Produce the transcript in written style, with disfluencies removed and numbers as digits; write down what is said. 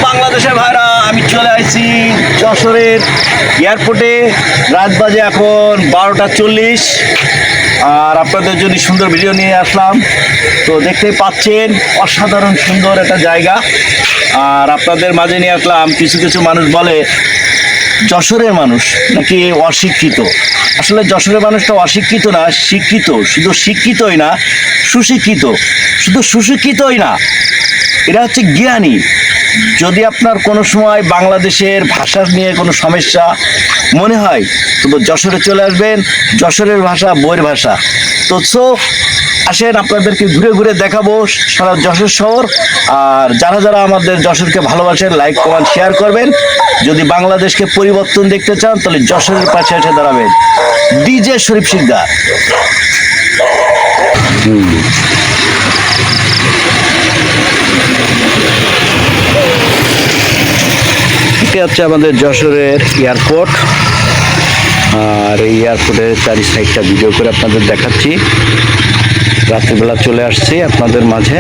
বাংলাদেশের ভাইরা, আমি চলে আসছি যশোরের এয়ারপোর্টে। রাত বাজে এখন 12টা 40, আর আপনাদের জন্য সুন্দর ভিডিও নিয়ে আসলাম। তো দেখতেই পাচ্ছেন অসাধারণ সুন্দর একটা জায়গা, আর আপনাদের মাঝে নিয়ে আসলাম। কিছু কিছু মানুষ বলে যশোরের মানুষ নাকি অশিক্ষিত। আসলে যশোরের মানুষটা অশিক্ষিত না, শিক্ষিত। শুধু শিক্ষিতই না, সুশিক্ষিত। শুধু সুশিক্ষিতই না, এরা হচ্ছে জ্ঞানী। যদি আপনার কোনো সময় বাংলাদেশের ভাষা নিয়ে কোনো সমস্যা মনে হয়, তো যশোরে চলে আসবেন। যশোরের ভাষা বইয়ের ভাষা। তো আসেন, আপনাদেরকে ঘুরে ঘুরে দেখাবো সারা যশোর শহর। আর যারা যারা আমাদের যশোরকে ভালোবাসেন, লাইক কমেন্ট শেয়ার করবেন। যদি বাংলাদেশকে পরিবর্তন দেখতে চান, তাহলে যশোরের পাশে এসে দাঁড়াবেন। ডিজে শরীফ শিকদার। এটা হচ্ছে আমাদের যশোরের এয়ারপোর্ট, আর এই এয়ারপোর্টের চারি সাইডটা ভিডিও করে আপনাদের দেখাচ্ছি। রাত্রিবেলা চলে আসছি আপনাদের মাঝে।